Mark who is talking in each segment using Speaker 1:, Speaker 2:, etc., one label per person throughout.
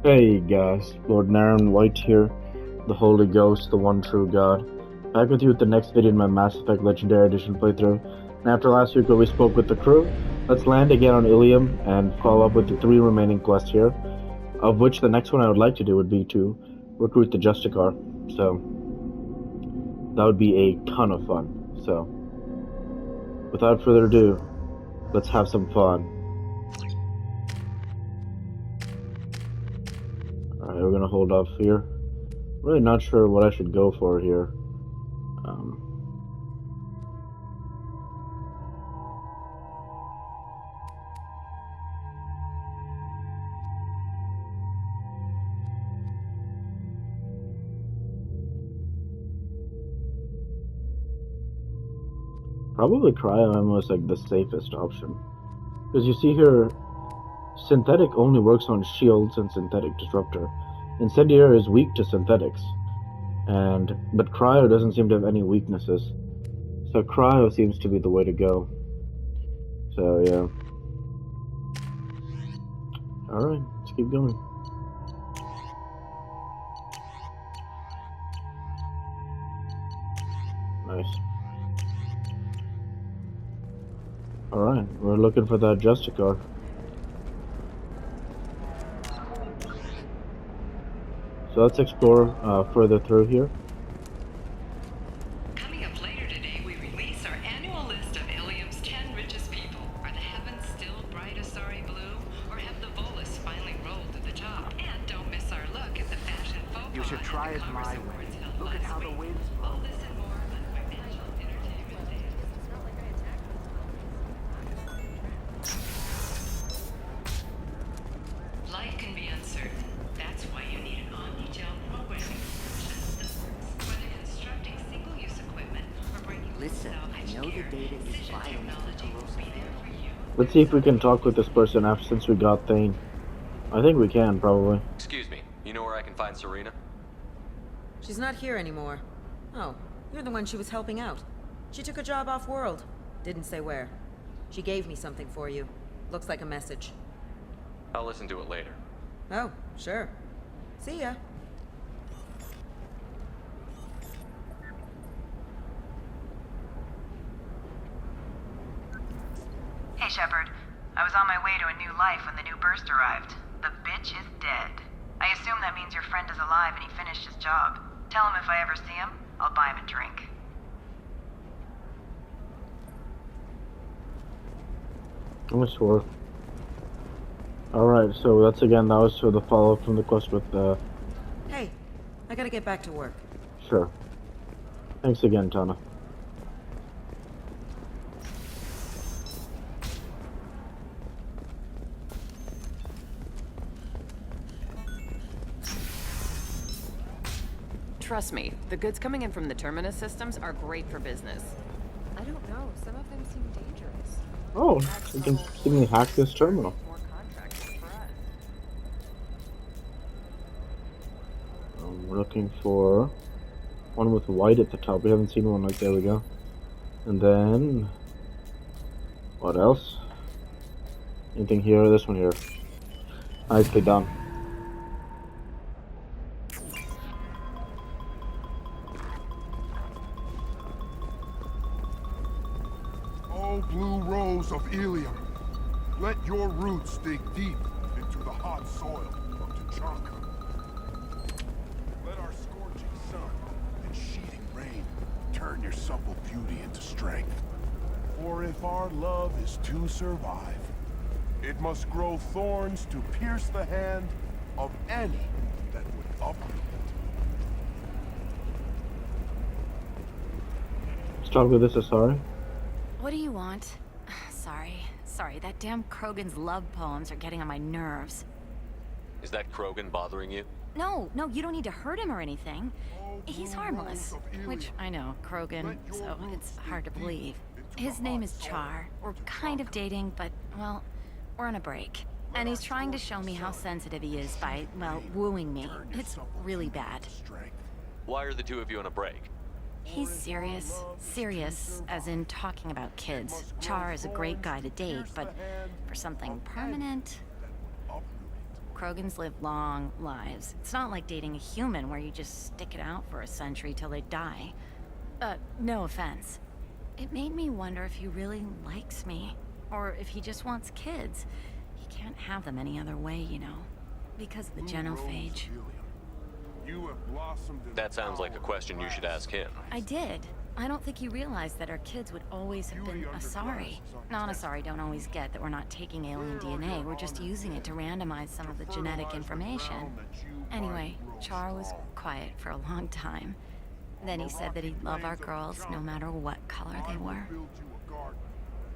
Speaker 1: Hey guys, Lord Naren White here, the Holy Ghost, the one true God. Back with you with the next video in my Mass Effect Legendary Edition playthrough. And after last week where we spoke with the crew, let's land again on Ilium and follow up with the 3 remaining quests here, of which the next one I would like to do would be to recruit the Justicar. So, that would be a ton of fun. So, without further ado, let's have some fun. Alright, we're gonna hold off here. Really not sure what I should go for here. Probably cryo is like the safest option. Because you see here, synthetic only works on shields and synthetic disruptor. Incendiary is weak to synthetics. But cryo doesn't seem to have any weaknesses. So cryo seems to be the way to go. So yeah. Alright, let's keep going. Nice. Alright, we're looking for that Justicar. So let's explore further through here.
Speaker 2: Coming up later today, we release our annual list of Ilium's 10 richest people. Are the heavens still bright as sorry blue? Or have the Volus finally rolled to the top? And don't miss our look at the fashion faux pas.
Speaker 3: You should try it my way. Look at how the winds blow.
Speaker 2: All this and more on Financial Entertainment Day. Life can be uncertain. That's why you need an omni-gel programming solution that works. Whether constructing single-use equipment or bringing
Speaker 3: Listen, I know the data is
Speaker 2: precision
Speaker 3: vital
Speaker 2: technology will be there for you.
Speaker 1: Let's see if we can talk with this person after since we got Thane. I think we can, probably.
Speaker 4: Excuse me, you know where I can find Serena?
Speaker 5: She's not here anymore. Oh, you're the one she was helping out. She took a job off-world. Didn't say where. She gave me something for you. Looks like a message.
Speaker 4: I'll listen to it later.
Speaker 5: Oh, sure. See ya.
Speaker 6: Hey, Shepard. I was on my way to a new life when the new burst arrived. The bitch is dead. I assume that means your friend is alive and he finished his job. Tell him if I ever see him, I'll buy him a drink.
Speaker 1: I'm sure. Alright, so that was for the follow-up from the quest with the...
Speaker 5: Hey, I gotta get back to work.
Speaker 1: Sure. Thanks again, Tana.
Speaker 7: Trust me, the goods coming in from the Terminus systems are great for business.
Speaker 8: I don't know. Some of them seem dangerous.
Speaker 1: Oh, we can seemingly hack this terminal.
Speaker 7: More contracts for us.
Speaker 1: We're looking for one with white at the top. We haven't seen one like there we go. And then what else? Anything here? This one here. Nicely done.
Speaker 9: Oh, blue rose of Ilium, let your roots dig deep into the hot soil of Tuchanka. Let our scorching sun and sheeting rain turn your supple beauty into strength. For if our love is to survive, it must grow thorns to pierce the hand of any that would uproot it.
Speaker 1: Let's talk with this Asari.
Speaker 10: What do you want? Sorry, that damn Krogan's love poems are getting on my nerves.
Speaker 4: Is that Krogan bothering you?
Speaker 10: No, you don't need to hurt him or anything. He's harmless. Which, I know, Krogan, so it's hard to believe. His name is Char. We're kind of dating, but, well, we're on a break. And he's trying to show me how sensitive he is by, well, wooing me. It's really bad.
Speaker 4: Why are the two of you on a break?
Speaker 10: He's serious. Serious, as in talking about kids. Char is a great guy to date, but for something permanent... Krogans live long lives. It's not like dating a human where you just stick it out for a century till they die. No offense. It made me wonder if he really likes me, or if he just wants kids. He can't have them any other way, you know, because of the genophage.
Speaker 4: That sounds like a question you should ask him.
Speaker 10: I did. I don't think he realized that our kids would always have been Asari. Non-Asari don't always get that we're not taking alien DNA, we're just using it to randomize some of the genetic information. Anyway, Char was quiet for a long time. Then he said that he'd love our girls no matter what color they were.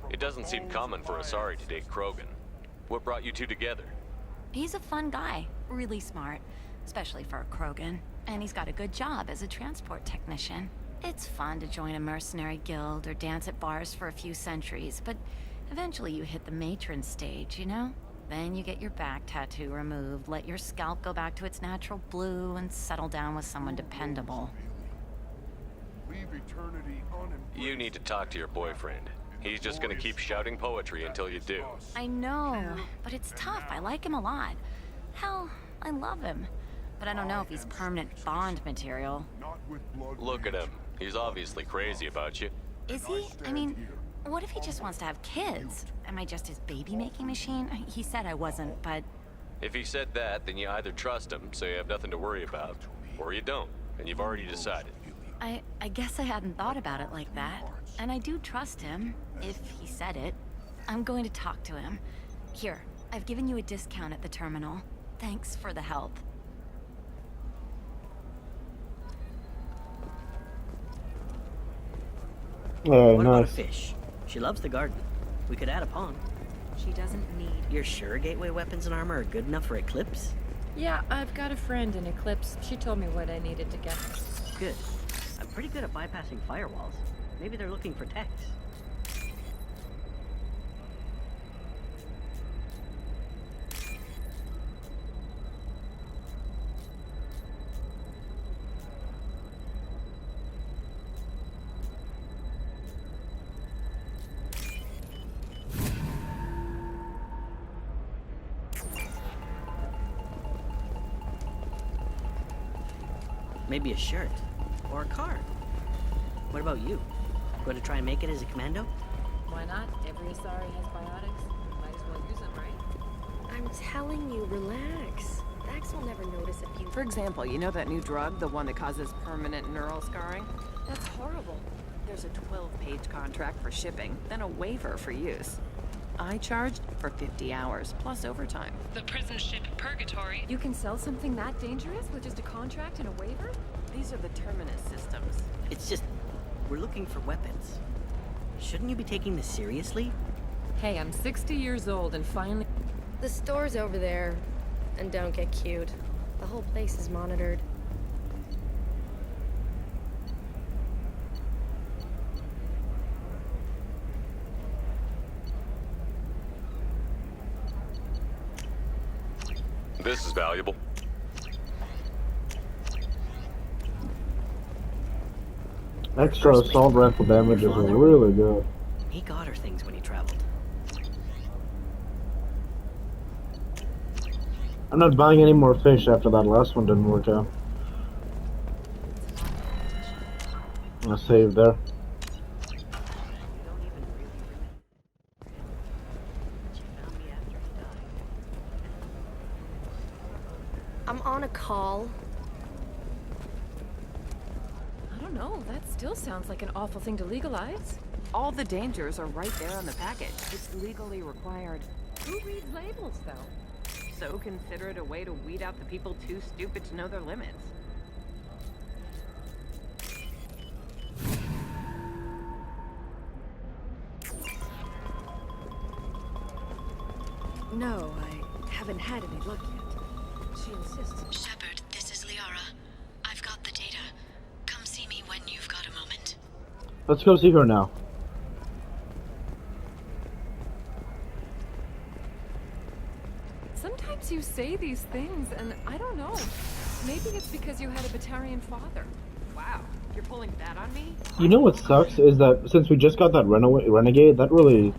Speaker 4: It doesn't seem common for Asari to date Krogan. What brought you two together?
Speaker 10: He's a fun guy, really smart, especially for a Krogan. And he's got a good job as a transport technician. It's fun to join a mercenary guild or dance at bars for a few centuries, but eventually you hit the matron stage, you know? Then you get your back tattoo removed, let your scalp go back to its natural blue, and settle down with someone dependable.
Speaker 4: You need to talk to your boyfriend. He's just gonna keep shouting poetry until you do.
Speaker 10: I know, but it's tough. I like him a lot. Hell, I love him. But I don't know if he's permanent Bond material.
Speaker 4: Look at him. He's obviously crazy about you.
Speaker 10: Is he? I mean, what if he just wants to have kids? Am I just his baby-making machine? He said I wasn't, but...
Speaker 4: If he said that, then you either trust him, so you have nothing to worry about, or you don't, and you've already decided.
Speaker 10: I guess I hadn't thought about it like that. And I do trust him, if he said it. I'm going to talk to him. Here, I've given you a discount at the terminal. Thanks for the help.
Speaker 11: What about a
Speaker 1: Nice.
Speaker 11: fish? She loves the garden. We could add a pond.
Speaker 8: She doesn't need.
Speaker 11: You're sure gateway weapons and armor are good enough for Eclipse?
Speaker 8: Yeah, I've got a friend in Eclipse. She told me what I needed to get.
Speaker 11: Good. I'm pretty good at bypassing firewalls. Maybe they're looking for techs. Maybe a shirt. Or a car. What about you? Going to try and make it as a commando?
Speaker 8: Why not? Every Asari has biotics. Might as well use them, right?
Speaker 12: I'm telling you, relax. Vax will never notice if you...
Speaker 7: For example, you know that new drug, the one that causes permanent neural scarring? That's horrible. There's a 12-page contract for shipping, then a waiver for use. I charged for 50 hours, plus overtime.
Speaker 13: The prison ship Purgatory.
Speaker 8: You can sell something that dangerous with just a contract and a waiver?
Speaker 7: These are the terminus systems.
Speaker 11: It's just... we're looking for weapons. Shouldn't you be taking this seriously?
Speaker 8: Hey, I'm 60 years old and finally...
Speaker 12: The store's over there. And don't get cute. The whole place is monitored.
Speaker 4: This is valuable.
Speaker 1: Extra assault rifle damage is really good.
Speaker 11: He got her things when he traveled.
Speaker 1: I'm not buying any more fish after that last one didn't work out. I'm gonna save there.
Speaker 12: I'm on a call.
Speaker 8: I don't know, that still sounds like an awful thing to legalize.
Speaker 7: All the dangers are right there on the package. It's legally required.
Speaker 8: Who reads labels, though?
Speaker 7: So consider it a way to weed out the people too stupid to know their limits.
Speaker 12: No, I haven't had any luck yet. She insists.
Speaker 14: Shepard, this is Liara. I've got the data. Come see me when you've got a moment.
Speaker 1: Let's go see her now.
Speaker 8: Sometimes you say these things, and I don't know. Maybe it's because you had a Batarian father.
Speaker 7: Wow, you're pulling that on me?
Speaker 1: You know what sucks is that since we just got that renegade, that really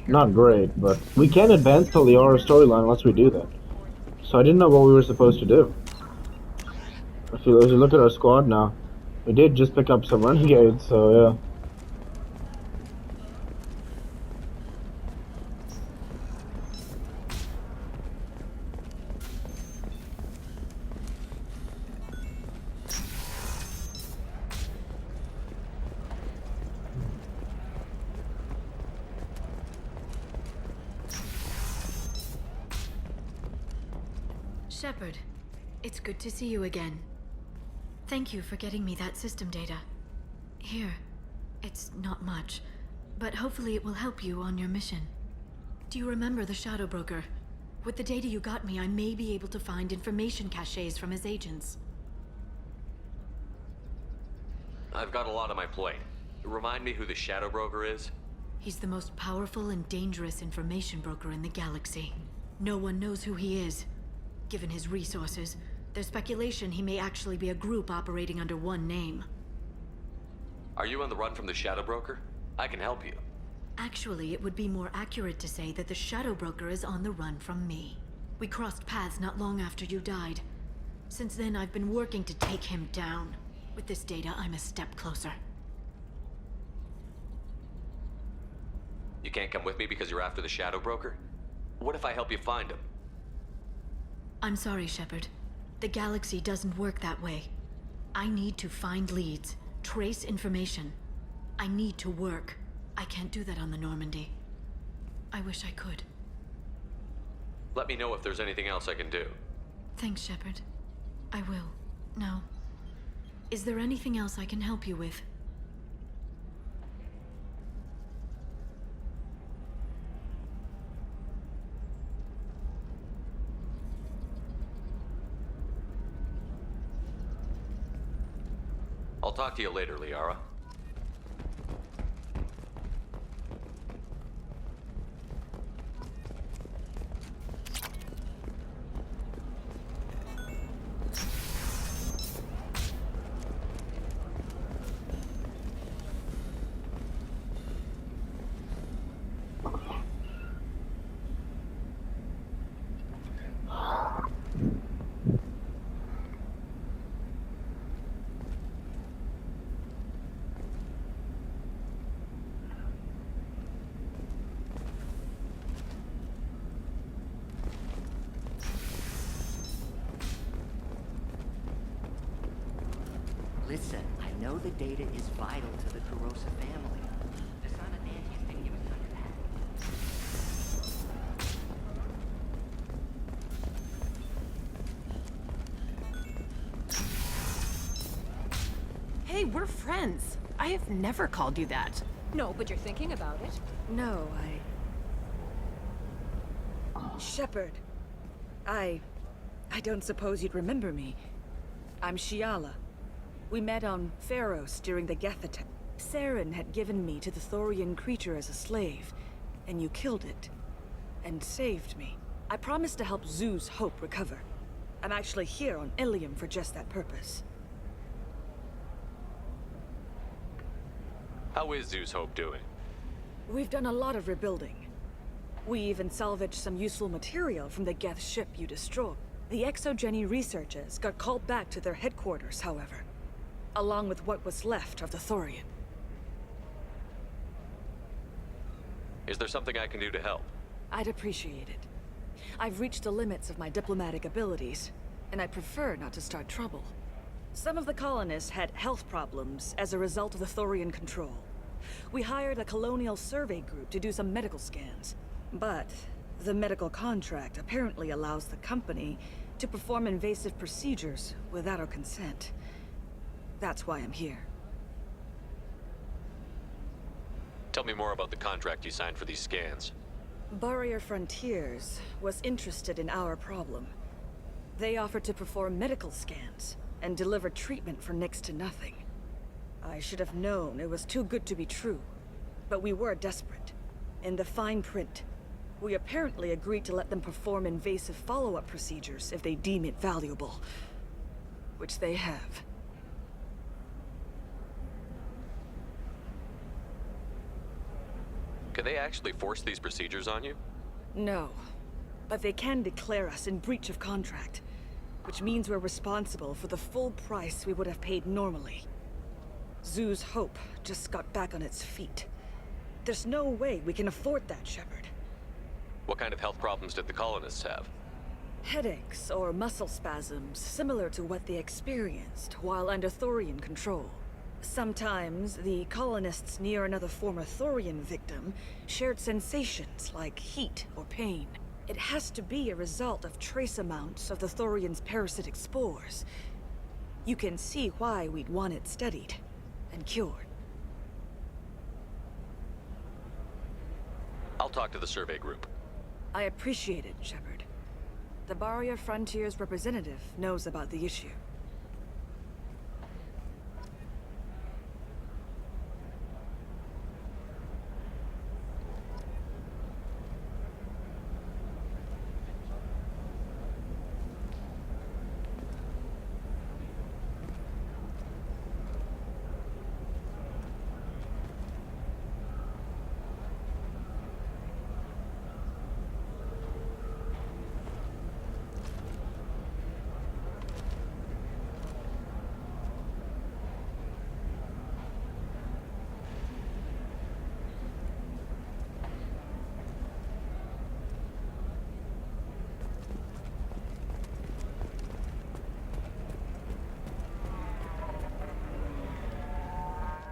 Speaker 1: not great, but we can't advance the Liara storyline unless we do that. So so I didn't know what we were supposed to do. If you look at our squad now, we did just pick up some renegades, so yeah.
Speaker 14: Shepard, it's good to see you again. Thank you for getting me that system data. Here, it's not much, but hopefully it will help you on your mission. Do you remember the Shadow Broker? With the data you got me, I may be able to find information caches from his agents.
Speaker 4: I've got a lot on my plate. Remind me who the Shadow Broker is?
Speaker 14: He's the most powerful and dangerous information broker in the galaxy. No one knows who he is. Given his resources, there's speculation he may actually be a group operating under one name.
Speaker 4: Are you on the run from the Shadow Broker? I can help you.
Speaker 14: Actually, it would be more accurate to say that the Shadow Broker is on the run from me. We crossed paths not long after you died. Since then, I've been working to take him down. With this data, I'm a step closer.
Speaker 4: You can't come with me because you're after the Shadow Broker? What if I help you find him?
Speaker 14: I'm sorry, Shepard. The galaxy doesn't work that way. I need to find leads, trace information. I need to work. I can't do that on the Normandy. I wish I could.
Speaker 4: Let me know if there's anything else I can do.
Speaker 14: Thanks, Shepard. I will. Now, is there anything else I can help you with?
Speaker 4: I'll talk to you later, Liara.
Speaker 3: Listen, I know the data is vital to the Carosa family. The son of Nancy's been given under that.
Speaker 7: Hey, we're friends. I have never called you that.
Speaker 8: No, but you're thinking about it.
Speaker 15: No, Shepard. I don't suppose you'd remember me. I'm Shiala. We met on Pharos during the Geth attack. Saren had given me to the Thorian creature as a slave, and you killed it. And saved me. I promised to help Zoo's Hope recover. I'm actually here on Ilium for just that purpose.
Speaker 4: How is Zeus Hope doing?
Speaker 15: We've done a lot of rebuilding. We even salvaged some useful material from the Geth ship you destroyed. The Exogeny researchers got called back to their headquarters, however, along with what was left of the Thorian.
Speaker 4: Is there something I can do to help?
Speaker 15: I'd appreciate it. I've reached the limits of my diplomatic abilities, and I prefer not to start trouble. Some of the colonists had health problems as a result of the Thorian control. We hired a colonial survey group to do some medical scans, but the medical contract apparently allows the company to perform invasive procedures without our consent. That's why I'm here.
Speaker 4: Tell me more about the contract you signed for these scans.
Speaker 15: Barrier Frontiers was interested in our problem. They offered to perform medical scans and deliver treatment for next to nothing. I should have known it was too good to be true, but we were desperate. In the fine print, we apparently agreed to let them perform invasive follow-up procedures if they deem it valuable. Which they have.
Speaker 4: Can they actually force these procedures on you?
Speaker 15: No. but they can declare us in breach of contract, which means we're responsible for the full price we would have paid normally. Zoo's Hope just got back on its feet. There's no way we can afford that, Shepard.
Speaker 4: What kind of health problems did the colonists have?
Speaker 15: Headaches or muscle spasms, similar to what they experienced while under Thorian control. Sometimes, the colonists near another former Thorian victim shared sensations like heat or pain. It has to be a result of trace amounts of the Thorian's parasitic spores. You can see why we'd want it studied and cured.
Speaker 4: I'll talk to the survey group.
Speaker 15: I appreciate it, Shepard. The Barrier Frontiers representative knows about the issue.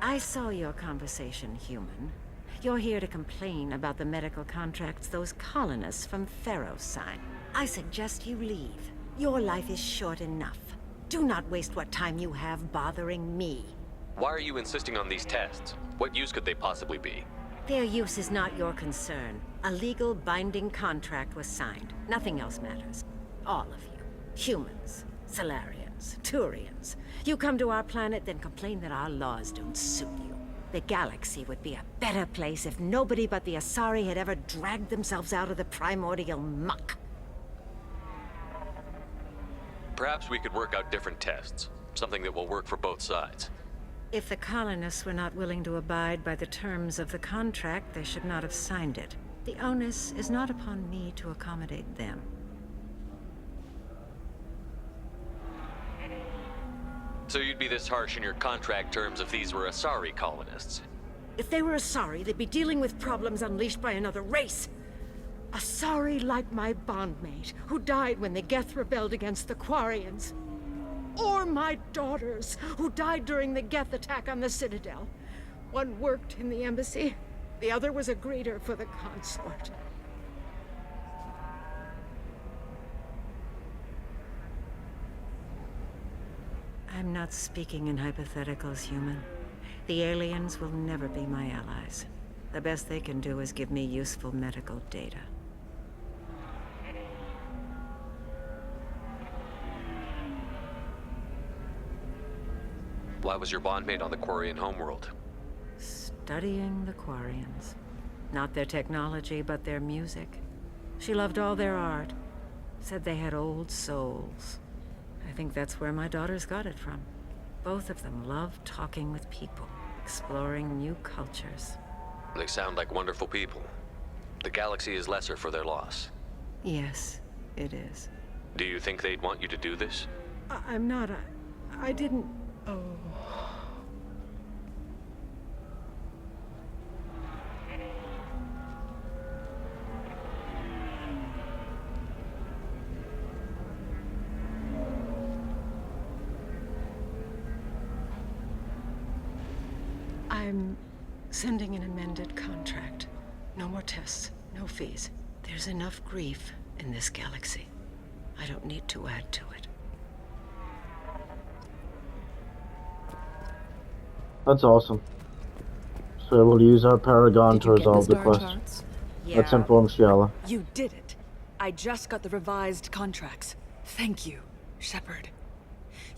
Speaker 16: I saw your conversation, human. You're here to complain about the medical contracts those colonists from Pharaoh signed. I suggest you leave. Your life is short enough. Do not waste what time you have bothering me.
Speaker 4: Why are you insisting on these tests? What use could they possibly be?
Speaker 16: Their use is not your concern. A legal binding contract was signed. Nothing else matters. All of you. Humans, Solarians, Turians. You come to our planet, then complain that our laws don't suit you. The galaxy would be a better place if nobody but the Asari had ever dragged themselves out of the primordial muck.
Speaker 4: Perhaps we could work out different tests. Something that will work for both sides.
Speaker 16: If the colonists were not willing to abide by the terms of the contract, they should not have signed it. The onus is not upon me to accommodate them.
Speaker 4: So you'd be this harsh in your contract terms if these were Asari colonists?
Speaker 16: If they were Asari, they'd be dealing with problems unleashed by another race. Asari like my bondmate, who died when the Geth rebelled against the Quarians. Or my daughters, who died during the Geth attack on the Citadel. One worked in the embassy, the other was a greeter for the consort. I'm not speaking in hypotheticals, human. The aliens will never be my allies. The best they can do is give me useful medical data.
Speaker 4: Why was your bondmate on the Quarian homeworld?
Speaker 16: Studying the Quarians. Not their technology, but their music. She loved all their art. Said they had old souls. I think that's where my daughters got it from. Both of them love talking with people, exploring new cultures.
Speaker 4: They sound like wonderful people. The galaxy is lesser for their loss.
Speaker 16: Yes, it is.
Speaker 4: Do you think they'd want you to do this?
Speaker 16: I'm not. I didn't. Oh. I'm sending an amended contract. No more tests, no fees. There's enough grief in this galaxy. I don't need to add to it.
Speaker 1: That's awesome. So we'll use our Paragon to resolve the quest.
Speaker 15: Yeah.
Speaker 1: Let's inform Shiala.
Speaker 15: You did it. I just got the revised contracts. Thank you, Shepard.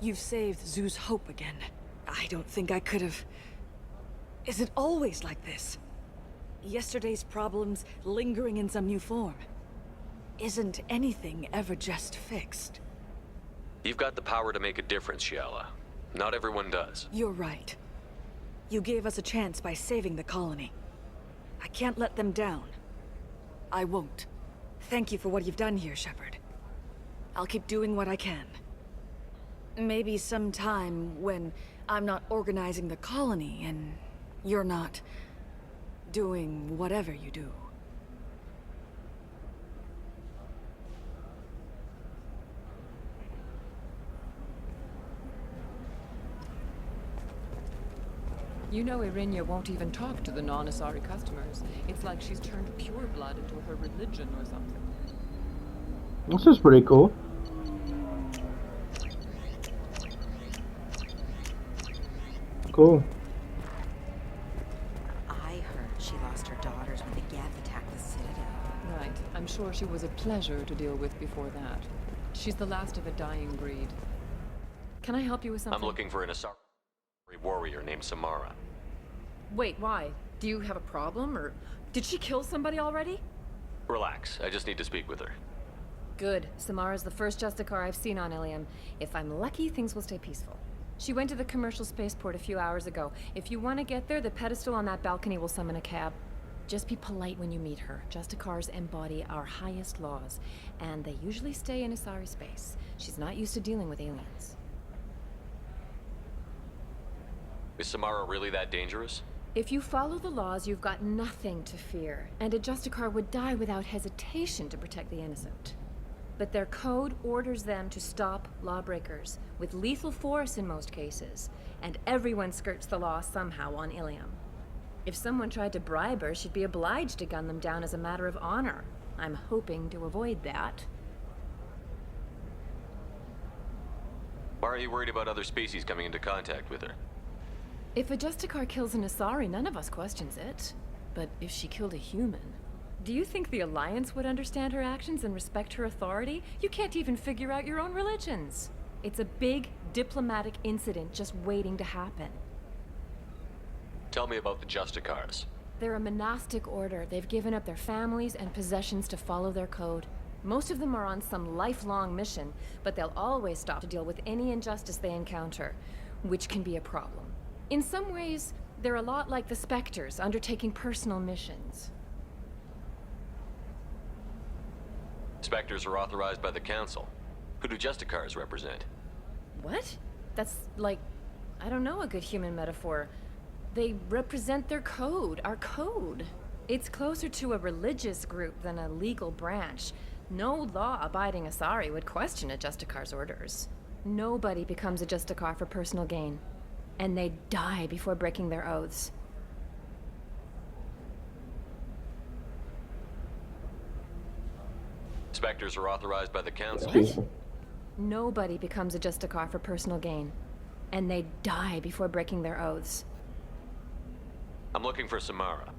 Speaker 15: You've saved Zoo's hope again. I don't think I could have... Is it always like this? Yesterday's problems lingering in some new form. Isn't anything ever just fixed?
Speaker 4: You've got the power to make a difference, Shiala. Not everyone does.
Speaker 15: You're right. You gave us a chance by saving the colony. I can't let them down. I won't. Thank you for what you've done here, Shepard. I'll keep doing what I can. Maybe sometime when I'm not organizing the colony and you're not doing whatever you do.
Speaker 8: You know Irinia won't even talk to the non-Asari customers. It's like she's turned pure blood into her religion or something.
Speaker 1: This is pretty cool. Cool.
Speaker 5: I heard she lost her daughters when the Geth attacked the Citadel.
Speaker 8: Right. I'm sure she was a pleasure to deal with before that. She's the last of a dying breed. Can I help you with something?
Speaker 4: I'm looking for an Asari warrior named Samara.
Speaker 8: Wait, why? Do you have a problem, or did she kill somebody already?
Speaker 4: Relax, I just need to speak with her.
Speaker 10: Good. Samara's the first Justicar I've seen on Ilium. If I'm lucky, things will stay peaceful. She went to the commercial spaceport a few hours ago. If you want to get there, the pedestal on that balcony will summon a cab. Just be polite when you meet her. Justicars embody our highest laws, and they usually stay in Asari space. She's not used to dealing with aliens.
Speaker 4: Is Samara really that dangerous?
Speaker 10: If you follow the laws, you've got nothing to fear, and a Justicar would die without hesitation to protect the innocent. But their code orders them to stop lawbreakers, with lethal force in most cases, and everyone skirts the law somehow on Ilium. If someone tried to bribe her, she'd be obliged to gun them down as a matter of honor. I'm hoping to avoid that.
Speaker 4: Why are you worried about other species coming into contact with her?
Speaker 10: If a Justicar kills an Asari, none of us questions it. But if she killed a human... Do you think the Alliance would understand her actions and respect her authority? You can't even figure out your own religions. It's a big diplomatic incident just waiting to happen.
Speaker 4: Tell me about the Justicars.
Speaker 10: They're a monastic order. They've given up their families and possessions to follow their code. Most of them are on some lifelong mission, but they'll always stop to deal with any injustice they encounter, which can be a problem. In some ways, they're a lot like the Spectres, undertaking personal missions.
Speaker 4: Spectres are authorized by the Council. Who do Justicars represent?
Speaker 10: What? That's like, I don't know, a good human metaphor. They represent their code, our code. It's closer to a religious group than a legal branch. No law-abiding Asari would question a Justicar's orders. Nobody becomes a Justicar for personal gain. And they die before breaking their oaths.
Speaker 4: Spectres are authorized by the Council.
Speaker 10: What? Nobody becomes a Justicar for personal gain. And they die before breaking their oaths.
Speaker 4: I'm looking for Samara.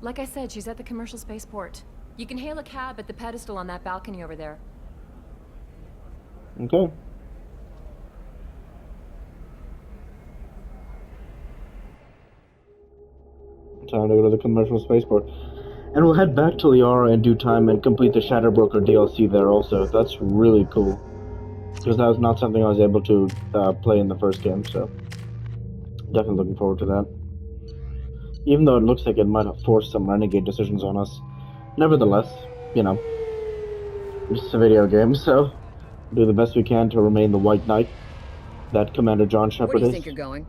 Speaker 10: Like I said, she's at the commercial spaceport. You can hail a cab at the pedestal on that balcony over there.
Speaker 1: Okay. Time to go to the commercial spaceport. And we'll head back to Liara in due time and complete the Shatterbroker DLC there also. That's really cool. Because that was not something I was able to play in the first game, so... Definitely looking forward to that. Even though it looks like it might have forced some renegade decisions on us. Nevertheless, you know... It's a video game, so... Do the best we can to remain the White Knight that Commander John Shepard
Speaker 17: Where do you
Speaker 1: is.
Speaker 17: think you're going?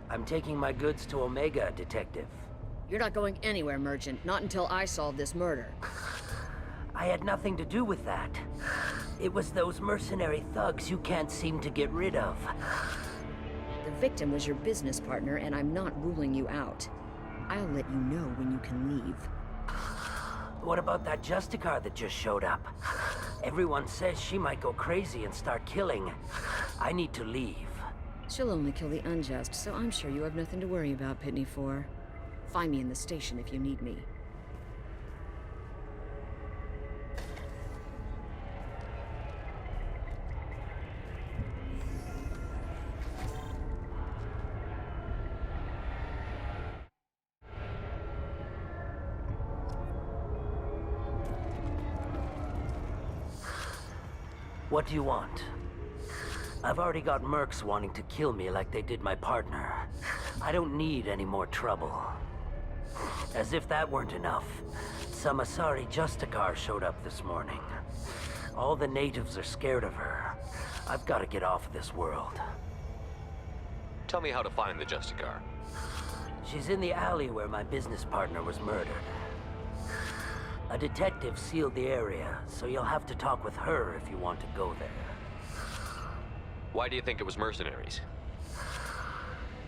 Speaker 18: I'm taking my goods to Omega, Detective.
Speaker 17: You're not going anywhere, Merchant. Not until I solve this murder.
Speaker 18: I had nothing to do with that. It was those mercenary thugs you can't seem to get rid of.
Speaker 17: The victim was your business partner, and I'm not ruling you out. I'll let you know when you can leave.
Speaker 18: What about that Justicar that just showed up? Everyone says she might go crazy and start killing. I need to leave.
Speaker 17: She'll only kill the unjust, so I'm sure you have nothing to worry about, Pitney 4. Find me in the station if you need me.
Speaker 18: What do you want? I've already got mercs wanting to kill me like they did my partner. I don't need any more trouble. As if that weren't enough, Some Asari Justicar showed up this morning. All the natives are scared of her. I've got to get off of this world.
Speaker 4: Tell me how to find the Justicar.
Speaker 18: She's in the alley where my business partner was murdered. A detective sealed the area, so you'll have to talk with her if you want to go there.
Speaker 4: Why do you think it was mercenaries?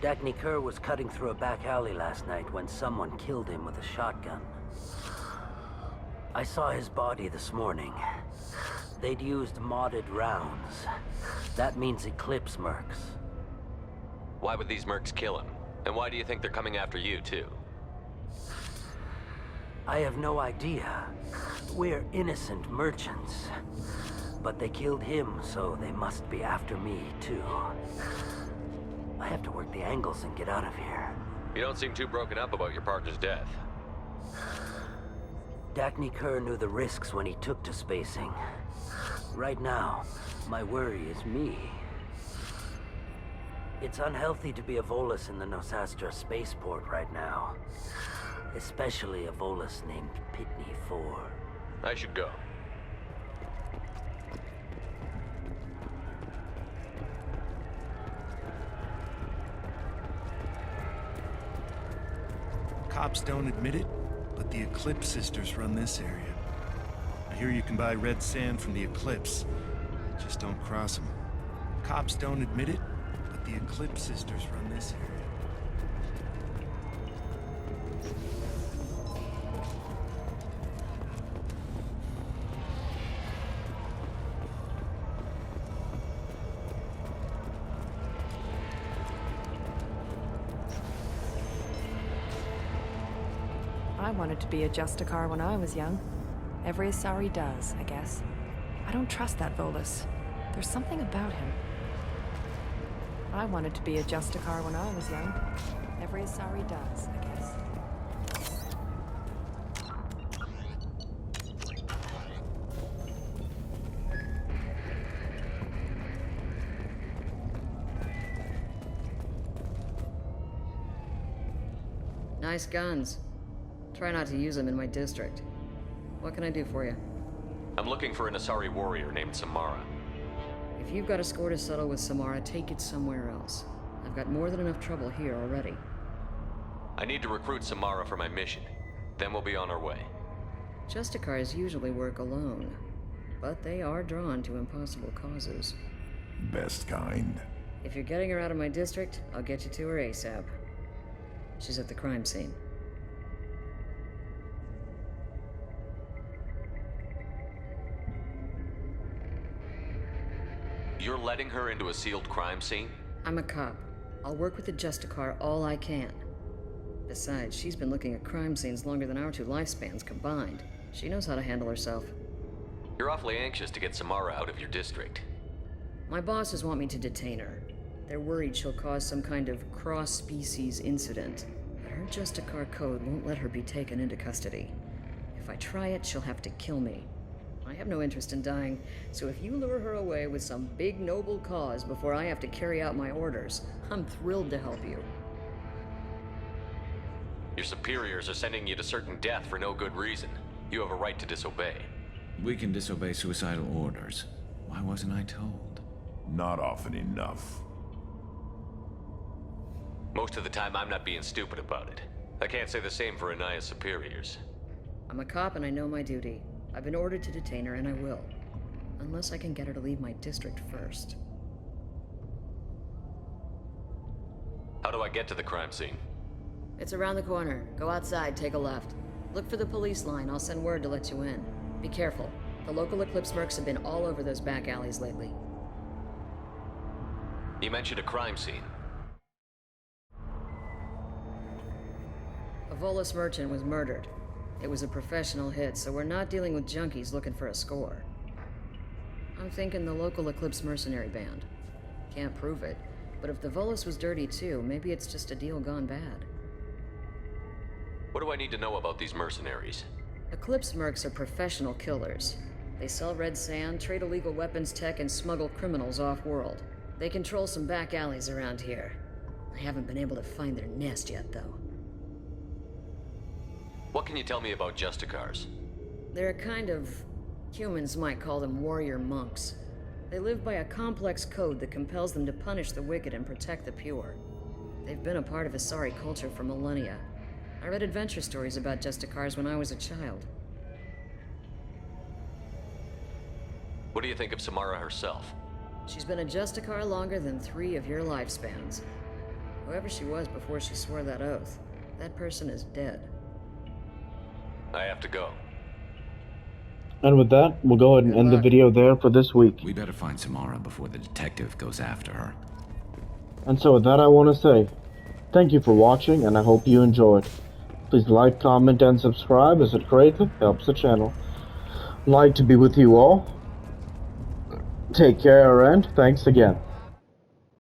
Speaker 18: Dagny Kerr was cutting through a back alley last night when someone killed him with a shotgun. I saw his body this morning. They'd used modded rounds. That means Eclipse mercs.
Speaker 4: Why would these mercs kill him? And why do you think they're coming after you, too?
Speaker 18: I have no idea. We're innocent merchants. But they killed him, so they must be after me, too. I have to work the angles and get out of here.
Speaker 4: You don't seem too broken up about your partner's death.
Speaker 18: Dagny Kerr knew the risks when he took to spacing. Right now, my worry is me. It's unhealthy to be a Volus in the Nosastra spaceport right now. Especially a Volus named Pitney 4.
Speaker 4: I should go.
Speaker 19: Cops don't admit it, but the Eclipse sisters run this area. I hear you can buy red sand from the Eclipse. Just don't cross them. Cops don't admit it, but the Eclipse sisters run this area.
Speaker 8: I wanted to be a Justicar when I was young. Every Asari does, I guess. I don't trust that Volus. There's something about him. I wanted to be a Justicar when I was young. Every Asari does, I guess.
Speaker 17: Nice guns. Try not to use them in my district. What can I do for you?
Speaker 4: I'm looking for an Asari warrior named Samara.
Speaker 17: If you've got a score to settle with Samara, take it somewhere else. I've got more than enough trouble here already.
Speaker 4: I need to recruit Samara for my mission. Then we'll be on our way.
Speaker 17: Justicars usually work alone, but they are drawn to impossible causes.
Speaker 9: Best kind.
Speaker 17: If you're getting her out of my district, I'll get you to her ASAP. She's at the crime scene.
Speaker 4: You're letting her into a sealed crime scene?
Speaker 17: I'm a cop. I'll work with the Justicar all I can. Besides, she's been looking at crime scenes longer than our two lifespans combined. She knows how to handle herself.
Speaker 4: You're awfully anxious to get Samara out of your district.
Speaker 17: My bosses want me to detain her. They're worried she'll cause some kind of cross-species incident. But her Justicar code won't let her be taken into custody. If I try it, she'll have to kill me. I have no interest in dying, so if you lure her away with some big noble cause before I have to carry out my orders, I'm thrilled to help you.
Speaker 4: Your superiors are sending you to certain death for no good reason. You have a right to disobey.
Speaker 20: We can disobey suicidal orders. Why wasn't I told?
Speaker 9: Not often enough.
Speaker 4: Most of the time, I'm not being stupid about it. I can't say the same for Anaya's superiors.
Speaker 17: I'm a cop and I know my duty. I've been ordered to detain her and I will. Unless I can get her to leave my district first.
Speaker 4: How do I get to the crime scene?
Speaker 17: It's around the corner. Go outside, take a left. Look for the police line. I'll send word to let you in. Be careful. The local Eclipse mercs have been all over those back alleys lately.
Speaker 4: You mentioned a crime scene.
Speaker 17: A Volus merchant was murdered. It was a professional hit, so we're not dealing with junkies looking for a score. I'm thinking the local Eclipse mercenary band. Can't prove it, but if the Volus was dirty too, maybe it's just a deal gone bad.
Speaker 4: What do I need to know about these mercenaries?
Speaker 17: Eclipse mercs are professional killers. They sell red sand, trade illegal weapons tech, and smuggle criminals off-world. They control some back alleys around here. I haven't been able to find their nest yet, though.
Speaker 4: What can you tell me about Justicars?
Speaker 17: They're a kind of... humans might call them warrior monks. They live by a complex code that compels them to punish the wicked and protect the pure. They've been a part of Asari culture for millennia. I read adventure stories about Justicars when I was a child.
Speaker 4: What do you think of Samara herself?
Speaker 17: She's been a Justicar longer than 3 of your lifespans. Whoever she was before she swore that oath, that person is dead.
Speaker 4: I have to go.
Speaker 1: And with that, we'll go ahead and end the video there for this week.
Speaker 20: We better find Samara before the detective goes after her.
Speaker 1: And so with that, I want to say, thank you for watching, and I hope you enjoyed. Please like, comment, and subscribe, as it greatly helps the channel. I'd like to be with you all. Take care, and thanks again.